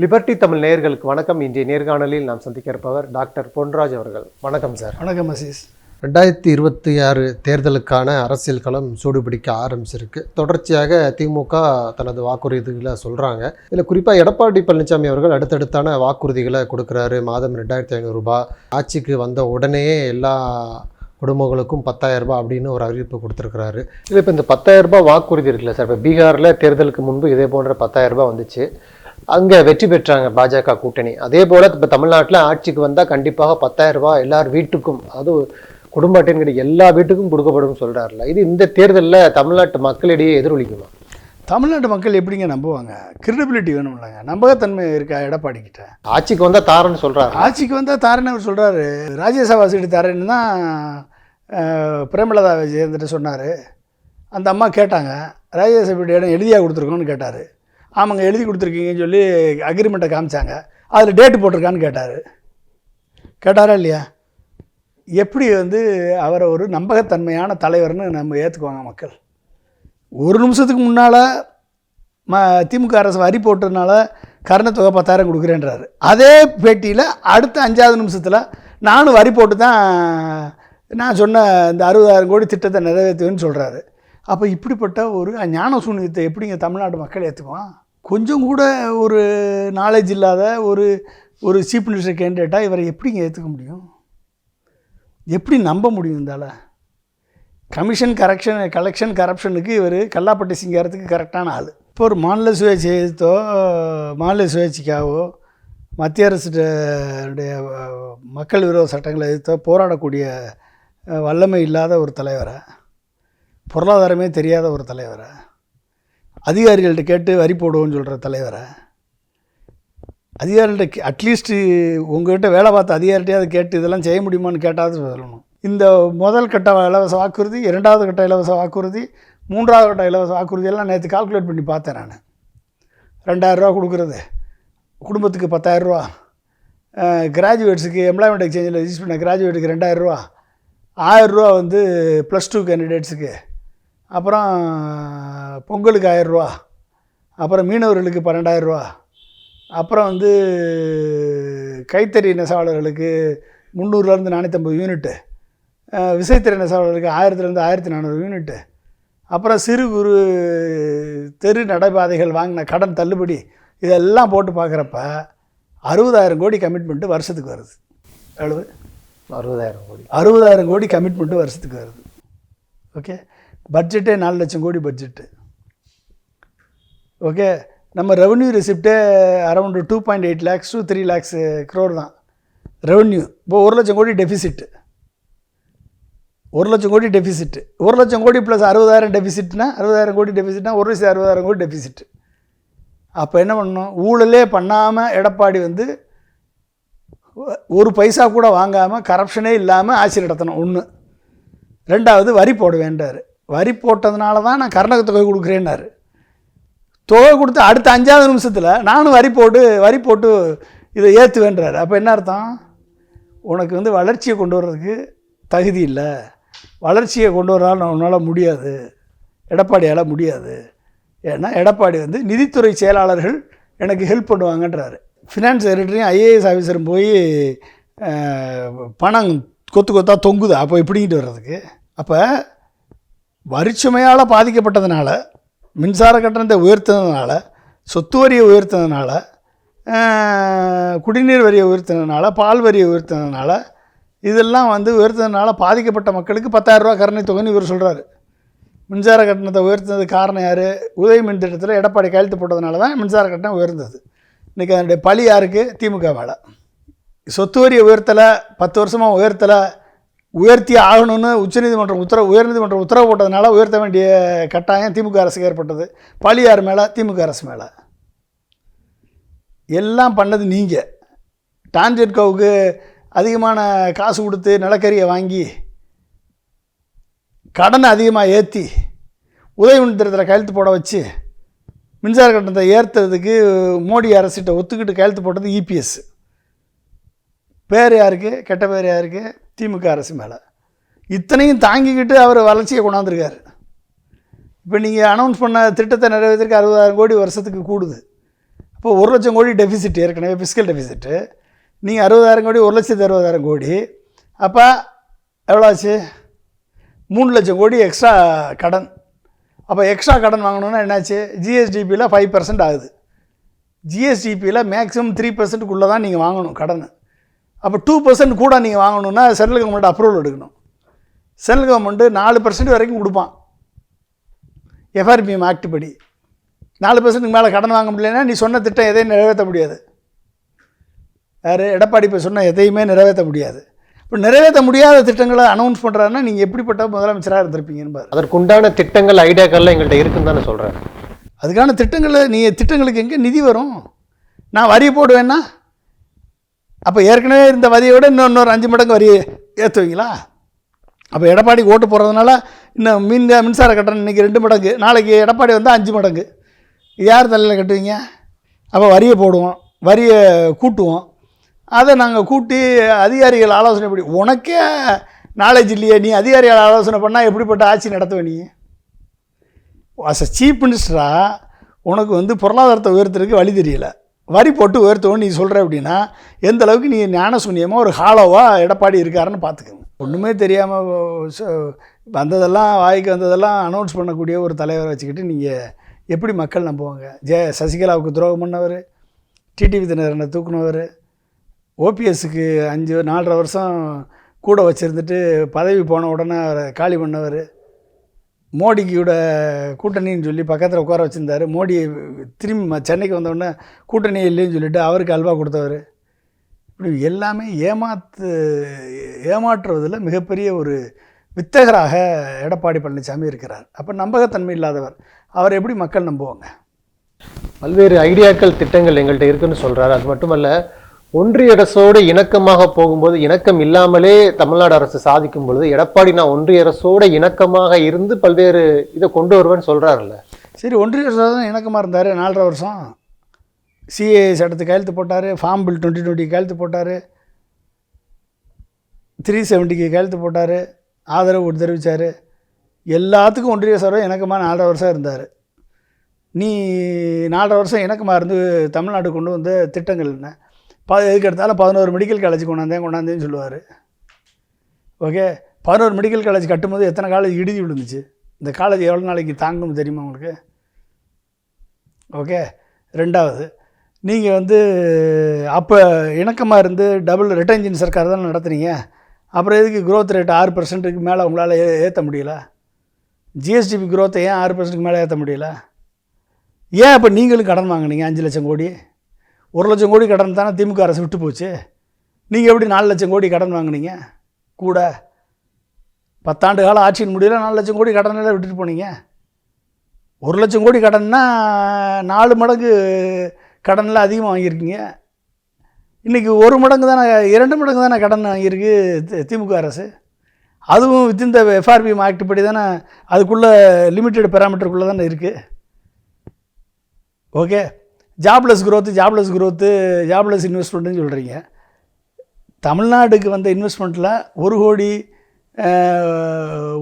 Liberty Tamil நேயர்களுக்கு வணக்கம். இன்றைய நேர்காணலில் நாம் சந்திக்க இருப்பவர் டாக்டர் பொன்ராஜ் அவர்கள். வணக்கம் சார். வணக்கம் அசீஸ். 2026 தேர்தலுக்கான அரசியல் களம் சூடுபிடிக்க ஆரம்பிச்சிருக்கு. தொடர்ச்சியாக திமுக தனது வாக்குறுதிகளை சொல்கிறாங்க. இதில் குறிப்பாக எடப்பாடி பழனிசாமி அவர்கள் அடுத்தடுத்தான வாக்குறுதிகளை கொடுக்குறாரு. மாதம் 2500 ரூபாய், ஆட்சிக்கு வந்த உடனேயே எல்லா குடும்பங்களுக்கும் 10,000 ரூபாய் அப்படின்னு ஒரு அறிவிப்பு கொடுத்துருக்கிறாரு. இல்லை, இப்போ இந்த 10,000 ரூபாய் வாக்குறுதி இருக்குல்ல சார், இப்போ பீகாரில் தேர்தலுக்கு முன்பு இதே போன்ற 10,000 ரூபாய் வந்துச்சு. அங்கே வெற்றி பெற்றாங்க பாஜக கூட்டணி. அதே போல் இப்போ தமிழ்நாட்டில் ஆட்சிக்கு வந்தால் கண்டிப்பாக 10,000 ரூபாய் எல்லார் வீட்டுக்கும், அது குடும்ப அட்டைங்கிற எல்லா வீட்டுக்கும் கொடுக்கப்படும் சொல்கிறாருல. இது இந்த தேர்தலில் தமிழ்நாட்டு மக்களிடையே எதிரொலிக்குமா? தமிழ்நாட்டு மக்கள் எப்படிங்க நம்புவாங்க? கிரெடிபிலிட்டி வேணும்லங்க, நம்பகத்தன்மை இருக்கா எடப்பாடிக்கிட்ட? ஆட்சிக்கு வந்தால் தாரன்னு சொல்கிறாரு. ஆட்சிக்கு வந்தால் தாரன்னு அவர் சொல்கிறாரு. ராஜ்யசபா சீட்டு தாரன்னு தான் பிரேமலதா விஜயந்திர சொன்னார். அந்த அம்மா கேட்டாங்க, ராஜ்யசபா இடம் எழுதியாக கொடுத்துருக்கோன்னு கேட்டார். ஆமாங்க, எழுதி கொடுத்துருக்கீங்கன்னு சொல்லி அக்ரிமெண்ட்டை காமிச்சாங்க. அதில் டேட்டு போட்டிருக்கான்னு கேட்டாரா இல்லையா? எப்படி அவரை ஒரு நம்பகத்தன்மையான தலைவர்னு நம்ம ஏற்றுக்குவாங்க மக்கள்? ஒரு நிமிஷத்துக்கு முன்னால் திமுக அரசு வரி போட்டதுனால கருணத்தொகை 10,000 கொடுக்குறேன்றாரு. அதே பேட்டியில் அடுத்த 5வது நிமிஷத்தில் நானும் வரி போட்டு தான் நான் சொன்ன இந்த 60,000 கோடி திட்டத்தை நிறைவேற்றுவேன்னு சொல்கிறாரு. அப்போ இப்படிப்பட்ட ஒரு ஞான சூன்யத்தை எப்படிங்க தமிழ்நாட்டு மக்கள் ஏற்றுக்குவான்? கொஞ்சம் கூட ஒரு நாலேஜ் இல்லாத ஒரு சீஃப் மினிஸ்டர் கேண்டிடேட்டாக இவரை எப்படிங்க ஏற்றுக்க முடியும்? எப்படி நம்ப முடியும்? இருந்தால கமிஷன் கலெக்ஷன் கரப்ஷனுக்கு இவர் கல்லாப்பட்டி சிங்காரத்துக்கு கரெக்டான ஆள். இப்போ ஒரு மாநில சுயேட்சை எதிர்த்தோ, மாநில சுயேட்சைக்காகவோ, மத்திய அரசுடைய மக்கள் விரோத சட்டங்களை எதிர்த்தோ போராடக்கூடிய வல்லமை இல்லாத ஒரு தலைவரை, பொருளாதாரமே தெரியாத ஒரு தலைவரை, அதிகாரிகள்கிட்ட கேட்டு வரி போடுவோன்னு சொல்கிற தலைவரை, அதிகாரிகள்கிட்ட அட்லீஸ்ட்டு உங்கள்கிட்ட வேலை பார்த்த அதிகாரிகிட்டையாவது கேட்டு இதெல்லாம் செய்ய முடியுமான்னு கேட்டாவது சொல்லணும். இந்த முதல் கட்ட இலவச வாக்குறுதி, 2வது கட்ட இலவச வாக்குறுதி, 3வது கட்ட இலவச வாக்குறுதி எல்லாம் நேற்று கால்குலேட் பண்ணி பார்த்தேன் நான். 2,000 ரூபா கொடுக்குறது, குடும்பத்துக்கு 10,000 ரூபா, கிராஜுவேட்ஸுக்கு எம்ப்ளாய்மெண்ட் எக்ஸ்சேஞ்சில் ரிஜிஸ்டர் பண்ண கிராஜுவேட்டுக்கு 2,000 ரூபா, 1000 ரூபா +2 கேண்டிடேட்ஸுக்கு, அப்புறம் பொங்கலுக்கு 1000 ரூபா, அப்புறம் மீனவர்களுக்கு 12,000 ரூபா, அப்புறம் கைத்தறி நெசவாளர்களுக்கு 300லேருந்து 450 யூனிட்டு, விசைத்தறி நெசவாளர்களுக்கு 1000லேருந்து 1400 யூனிட்டு, அப்புறம் சிறு குறு தெரு நடைபாதைகள் வாங்கின கடன் தள்ளுபடி, இதெல்லாம் போட்டு பார்க்குறப்ப 60,000 கோடி கமிட்மெண்ட்டு வருஷத்துக்கு வருது. எவ்வளவு? 60,000 கோடி கமிட்மெண்ட்டு வருஷத்துக்கு வருது. ஓகே, பட்ஜெட்டே 4 லட்சம் கோடி பட்ஜெட்டு. ஓகே, நம்ம ரெவன்யூ ரெசிப்டே around 2.8 lakhs to 3 lakhs crore தான் ரெவன்யூ. இப்போ 1 லட்சம் கோடி டெஃபிசிட்டு. 1 லட்சம் கோடி டெஃபிசிட்டு, 1 லட்சம் கோடி ப்ளஸ் 60,000 டெஃபிசிட்னா 60,000 கோடி டெஃபிசிட்னா 1,60,000 கோடி டெஃபிசிட்டு. அப்போ என்ன பண்ணணும்? ஊழலே பண்ணாமல் எடப்பாடி ஒரு பைசா கூட வாங்காமல், கரப்ஷனே இல்லாமல் ஆட்சி நடத்தணும். 1. 2வது வரி போட வேண்டார். வரி போட்டதுனால தான் நான் கர்நாடக தொகை கொடுக்குறேன்னாரு. தொகை கொடுத்து அடுத்த 5வது நிமிஷத்தில் நானும் வரி போட்டு இதை ஏற்றுவேன்றார். அப்போ என்ன அர்த்தம்? உனக்கு வளர்ச்சியை கொண்டு வர்றதுக்கு தகுதி இல்லை, வளர்ச்சியை கொண்டு வராலும் உன்னால் முடியாது, எடப்பாடியால் முடியாது. ஏன்னா எடப்பாடி நிதித்துறை செயலாளர்கள் எனக்கு ஹெல்ப் பண்ணுவாங்கன்றாரு. ஃபினான்ஸ் செக்ரட்டரியும் ஐஏஎஸ் ஆஃபீஸரும் போய் பணம் கொத்தாக தொங்குது. அப்போ இப்படிங்கிட்டு வர்றதுக்கு. அப்போ வரிச்சுமையால் பாதிக்கப்பட்டதுனால, மின்சார கட்டணத்தை உயர்த்தினதுனால, சொத்து வரியை உயர்த்தினதுனால, குடிநீர் வரியை உயர்த்தினதுனால, பால் வரியை உயர்த்தினதுனால, இதெல்லாம் உயர்த்தினதுனால பாதிக்கப்பட்ட மக்களுக்கு 10,000 ரூபா கருணை தொகைன்னு இவர் சொல்கிறாரு. மின்சார கட்டணத்தை உயர்த்தினது காரணம் யார்? உதய மின் திட்டத்தில் எடப்பாடி கையெழுத்து போட்டதுனால தான் மின்சார கட்டணம் உயர்ந்தது. இன்றைக்கி அதனுடைய பழி யாருக்கு? திமுக மேலே. சொத்து வரியை உயர்த்தலை, 10 வருஷமாக உயர்த்தலை, உயர்த்தி ஆகணும்னு உயர்நீதிமன்றம் உத்தரவு போட்டதுனால உயர்த்த வேண்டிய கட்டாயம் திமுக அரசுக்கு ஏற்பட்டது. பழி யார் மேலே? திமுக அரசு மேலே. எல்லாம் பண்ணது நீங்கள். டான்ஜெட்கோவுக்கு அதிகமான காசு கொடுத்து நிலக்கரியை வாங்கி கடனை அதிகமாக ஏற்றி உதய மின் திட்டத்தில் கையெழுத்து போட வச்சு மின்சார கட்டணத்தை ஏற்றுறதுக்கு மோடி அரசிட்ட ஒத்துக்கிட்டு கையெழுத்து போட்டது இபிஎஸ். பேர் யாருக்கு? கெட்ட பேர் யாருக்கு? திமுக அரசு மேலே. இத்தனையும் தாங்கிக்கிட்டு அவர் வளர்ச்சியை கொண்டாந்துருக்கார். இப்போ நீங்கள் அனௌன்ஸ் பண்ண திட்டத்தை நிறைவேற்றிற்கு 60,000 கோடி வருஷத்துக்கு கூடுது. அப்போது 1,00,000 கோடி டெபிசிட், ஏற்கனவே ஃபிஸ்கல் டெபிசிட்டு. நீங்கள் 60,000 கோடி, 1,60,000 கோடி, அப்போ எவ்வளோ ஆச்சு? 3,00,000 கோடி எக்ஸ்ட்ரா கடன். அப்போ எக்ஸ்ட்ரா கடன் வாங்கணுன்னா என்னாச்சு? ஜிஎஸ்டிபியில் 5% ஆகுது. ஜிஎஸ்டிபியில் மேக்ஸிமம் 3%க்குள்ளே தான் நீங்கள் வாங்கணும் கடன். அப்போ 2% கூட நீங்கள் வாங்கணுன்னா சென்ட்ரல் கவர்மெண்ட் அப்ரூவல் எடுக்கணும். சென்ட்ரல் கவர்மெண்ட்டு 4% வரைக்கும் கொடுப்பான் எஃப்ஆர்பிஎம் ஆக்ட் படி. 4%க்கு மேலே கடன் வாங்க முடியலன்னா நீ சொன்ன திட்டம் எதையும் நிறைவேற்ற முடியாது. யார்? எடப்பாடி இப்போ சொன்ன எதையுமே நிறைவேற்ற முடியாது. இப்போ நிறைவேற்ற முடியாத திட்டங்களை அனௌன்ஸ் பண்ணுறாருன்னா நீங்கள் எப்படிப்பட்ட முதலமைச்சராக இருந்திருப்பீங்கன்னு பாரு. அதற்குண்டான திட்டங்கள், ஐடியாக்கள்லாம் எங்கள்கிட்ட இருக்குன்னு தானே சொல்கிறேன். அதுக்கான திட்டங்களுக்கு எங்கே நிதி வரும்? நான் வரி போடுவேன்னா அப்போ ஏற்கனவே இருந்த வரியை விட இன்னொரு 5 மடங்கு வரி ஏற்றுவீங்களா? அப்போ எடப்பாடிக்கு ஓட்டு போடுறதுனால இன்னும் மின்சார கட்டணம் இன்றைக்கி 2 மடங்கு, நாளைக்கு எடப்பாடி வந்தால் 5 மடங்கு. இது யார் தலையில் கட்டுவீங்க? அப்போ வரியை போடுவோம், வரியை கூட்டுவோம். அதை நாங்கள் கூட்டி அதிகாரிகள் ஆலோசனை படி. உனக்கே நாலேஜ் இல்லையே, நீ அதிகாரிகள் ஆலோசனை பண்ணால் எப்படிப்பட்ட ஆட்சி நடத்துவ நீ? அஸ் அ சீஃப் மினிஸ்டராக உனக்கு பொருளாதாரத்தை உயர்த்துறதுக்கு வழி தெரியல, வரி போட்டு உயர்த்துவோன்னு நீ சொல்கிற அப்படின்னா எந்த அளவுக்கு நீ ஞான சூன்யமாக ஒரு ஹாலோவாக எடப்பாடி இருக்காருன்னு பார்த்துக்கோங்க. ஒன்றுமே தெரியாமல் வந்ததெல்லாம் வாய்க்கு வந்ததெல்லாம் அனௌன்ஸ் பண்ணக்கூடிய ஒரு தலைவரை வச்சுக்கிட்டு நீங்கள் எப்படி மக்கள் நம்புவாங்க? சசிகலாவுக்கு துரோகம் பண்ணவர், டிடிவி தினகரனை தூக்குனவர், ஓபிஎஸ்க்கு 4.5 வருஷம் கூட வச்சுருந்துட்டு பதவி போன உடனே அவரை காலி பண்ணவர், மோடிக்கியோட கூட்டணின்னு சொல்லி பக்கத்தில் உட்கார வச்சுருந்தார், மோடி திரும்பி சென்னைக்கு வந்தோடனே கூட்டணி இல்லைன்னு சொல்லிவிட்டு அவருக்கு அல்வா கொடுத்தவர். இப்படி எல்லாமே ஏமாற்றுவதில் மிகப்பெரிய ஒரு வித்தகராக எடப்பாடி பழனிசாமி இருக்கிறார். அப்போ நம்பகத்தன்மை இல்லாதவர், அவர் எப்படி மக்கள் நம்புவாங்க? பல்வேறு ஐடியாக்கள், திட்டங்கள் எங்கள்கிட்ட இருக்குன்னு சொல்கிறாரு. அது மட்டுமல்ல, ஒன்றிய அரசோடு இணக்கமாக போகும்போது, இணக்கம் இல்லாமலே தமிழ்நாடு அரசு சாதிக்கும் பொழுது எடப்பாடி நான் ஒன்றிய அரசோடு இணக்கமாக இருந்து பல்வேறு இதை கொண்டு வருவேன்னு சொல்கிறாருல்ல. சரி, ஒன்றிய அரசு தான் இணக்கமாக இருந்தார் 4.5 வருஷம். சிஏ சட்டத்துக்கு கையெழுத்து போட்டார், ஃபார்ம் பில் 2020 கையெழுத்து போட்டார், 370க்கு கையெழுத்து போட்டார், ஆதரவு தெரிவித்தார். எல்லாத்துக்கும் ஒன்றிய அரசோடு இணக்கமாக 4.5 வருஷம் இருந்தார். நீ 4.5 வருஷம் இணக்கமாக இருந்து தமிழ்நாடு கொண்டு வந்த திட்டங்கள் என்ன? எதுக்கு எடுத்தாலும் 11 மெடிக்கல் காலேஜ் கொண்டாந்தேன்னு சொல்லுவார். ஓகே, 11 மெடிக்கல் காலேஜ் கட்டும்போது எத்தனை காலேஜ் இடிஞ்சு விழுந்துச்சு? இந்த காலேஜ் எவ்வளோ நாளைக்கு தாங்கணும் தெரியுமா உங்களுக்கு? ஓகே. 2வது, நீங்கள் அப்போ இணக்கமாக இருந்து டபுள் ரிட்டன்ஜின் சர்க்கார் தானே நடத்துனீங்க. அப்புறம் எதுக்கு க்ரோத் ரேட் 6%க்கு மேலே உங்களால் ஏற்ற முடியல? ஜிஎஸ்டிபி க்ரோத்தை ஏன் 6%க்கு மேலே ஏற்ற முடியல? ஏன் அப்போ நீங்களும் கடன் வாங்கினீங்க 5 லட்சம் கோடி? 1 லட்சம் கோடி கடன் தானே திமுக அரசு விட்டு போச்சு. நீங்கள் எப்படி 4 லட்சம் கோடி கடன் வாங்கினீங்க? கூட 10 ஆண்டு காலம் ஆட்சியின் முடியல 4 லட்சம் கோடி கடனில் விட்டுட்டு போனீங்க. 1 லட்சம் கோடி கடன்னா 4 மடங்கு கடனில் அதிகமாக வாங்கியிருக்கீங்க. இன்றைக்கி 1 மடங்கு தானே, 2 மடங்கு தானே கடன் வாங்கியிருக்கு திமுக அரசு. அதுவும் வித்தின் த எஃப்ஆர்பிஎம் ஆக்ட் படி தானே, அதுக்குள்ளே லிமிட்டெட் பேராமீட்டருக்குள்ளே தானே இருக்குது. ஓகே, ஜாப்லெஸ் ஜாப்லெஸ் இன்வெஸ்ட்மெண்ட்டுன்னு சொல்கிறீங்க. தமிழ்நாடுக்கு வந்த இன்வெஸ்ட்மெண்ட்டில் 1 கோடி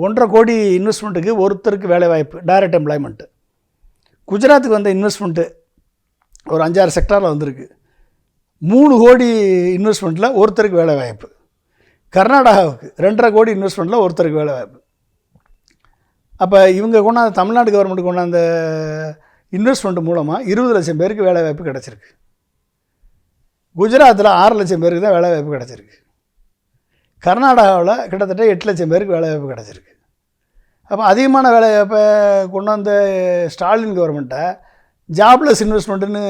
1.5 கோடி இன்வெஸ்ட்மெண்ட்டுக்கு ஒருத்தருக்கு வேலைவாய்ப்பு, டைரக்ட் எம்ப்ளாய்மெண்ட்டு. குஜராத்துக்கு வந்த இன்வெஸ்ட்மெண்ட்டு ஒரு 5-6 செக்டாரில் வந்திருக்கு. 3 கோடி இன்வெஸ்ட்மெண்ட்டில் ஒருத்தருக்கு வேலைவாய்ப்பு. கர்நாடகாவுக்கு 2.5 கோடி இன்வெஸ்ட்மெண்ட்டில் ஒருத்தருக்கு வேலைவாய்ப்பு. அப்போ இவங்க கொண்டாந்த தமிழ்நாடு கவர்மெண்ட்டு கொண்டாந்த இன்வெஸ்ட்மெண்ட் மூலமாக 20 லட்சம் பேருக்கு வேலைவாய்ப்பு கிடச்சிருக்கு. குஜராத்தில் 6 லட்சம் பேருக்கு தான் வேலைவாய்ப்பு கிடச்சிருக்கு. கர்நாடகாவில் கிட்டத்தட்ட 8 லட்சம் பேருக்கு வேலைவாய்ப்பு கிடச்சிருக்கு. அப்போ அதிகமான வேலைவாய்ப்பை கொண்டு வந்த ஸ்டாலின் கவர்மெண்ட்டை ஜாப்லெஸ் இன்வெஸ்ட்மெண்ட்டுன்னு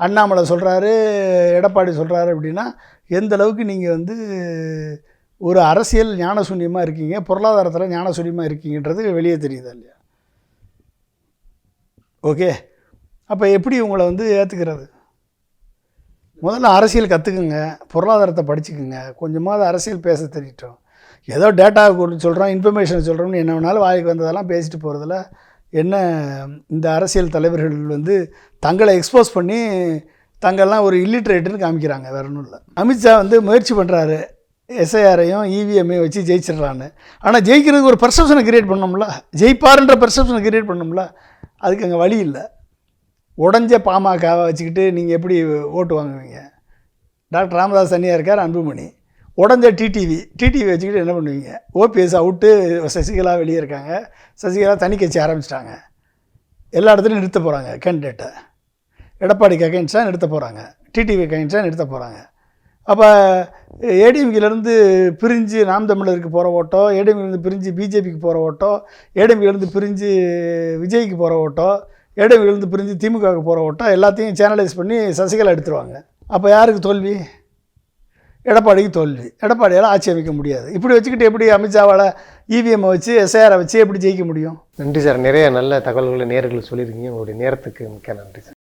அண்ணாமலை சொல்கிறாரு, எடப்பாடி சொல்கிறாரு. அப்படின்னா எந்த அளவுக்கு நீங்கள் ஒரு அரசியல் ஞானசூன்யமாக இருக்கீங்க, பொருளாதாரத்தில் ஞானசூன்யமாக இருக்கீங்கன்றது வெளியே தெரியுதா இல்லையா? ஓகே, அப்போ எப்படி உங்களை ஏற்றுக்கிறது? முதல்ல அரசியல் கற்றுக்குங்க, பொருளாதாரத்தை படிச்சுக்குங்க, கொஞ்சமாவது அரசியல் பேச தெரியட்டும். ஏதோ டேட்டா சொல்கிறோம், இன்ஃபர்மேஷன் சொல்கிறோம்னு என்ன வேணாலும் வாய்க்கு வந்ததெல்லாம் பேசிட்டு போகிறதுல என்ன? இந்த அரசியல் தலைவர்கள் தங்களை எக்ஸ்போஸ் பண்ணி தங்கள்லாம் ஒரு இல்லிட்ரேட்டுன்னு காமிக்கிறாங்க, வேற ஒன்றும் இல்லை. அமித்ஷா முயற்சி பண்ணுறாரு, எஸ்ஐஆரையும் இவிஎம்ஐயும் வச்சு ஜெயிச்சிடறான்னு. ஆனால் ஜெயிக்கிறதுக்கு ஒரு பெர்செப்ஷனை கிரியேட் பண்ணோம்ல, ஜெயிப்பாருன்ற பெர்செப்ஷனை கிரியேட் பண்ணோம்ல, அதுக்கு அங்கே வழி இல்லை. உடஞ்ச பாமகவை வச்சுக்கிட்டு நீங்கள் எப்படி ஓட்டு வாங்குவீங்க? டாக்டர் ராமதாஸ் தனியாக இருக்கார், அன்புமணி. உடஞ்ச டிடிவி வச்சுக்கிட்டு என்ன பண்ணுவீங்க? ஓபிஎஸ் அவுட்டு, சசிகலா வெளியே இருக்காங்க. சசிகலா தனி கட்சி ஆரம்பிச்சிட்டாங்க. எல்லா இடத்துலையும் நிறுத்த போகிறாங்க கேண்டிடேட்டை. எடப்பாடிக்கு அகைன்ஸ்டாக நிறுத்த போகிறாங்க, டிடிவி அகைன்ஸ்டாக நிறுத்த போகிறாங்க. அப்போ ஏடிஎம்கிலேருந்து பிரிஞ்சு நாம் தமிழருக்கு போகிற ஓட்டோ, ஏடிஎம்கிலேருந்து பிரிஞ்சு பிஜேபிக்கு போகிற ஓட்டோ, ஏடிஎம்கிலேருந்து பிரிஞ்சு விஜய்க்கு போகிற ஓட்டோ, ஏடிஎம்கிலேருந்து பிரிஞ்சு திமுகவுக்கு போகிற ஓட்டோ எல்லாத்தையும் சேனலைஸ் பண்ணி சசிகலா எடுத்துருவாங்க. அப்போ யாருக்கு தோல்வி? எடப்பாடிக்கு தோல்வி. எடப்பாடியால் ஆட்சி அமைக்க முடியாது. இப்படி வச்சுக்கிட்டு எப்படி அமித்ஷாவால் இவிஎம்மை வச்சு எஸ்ஐஆரை வச்சு எப்படி ஜெயிக்க முடியும்? நன்றி சார். நிறைய நல்ல தகவல்களை நேயர்களுக்கு சொல்லியிருக்கீங்க. உங்களுடைய நேரத்துக்கு மிக்க நன்றி சார்.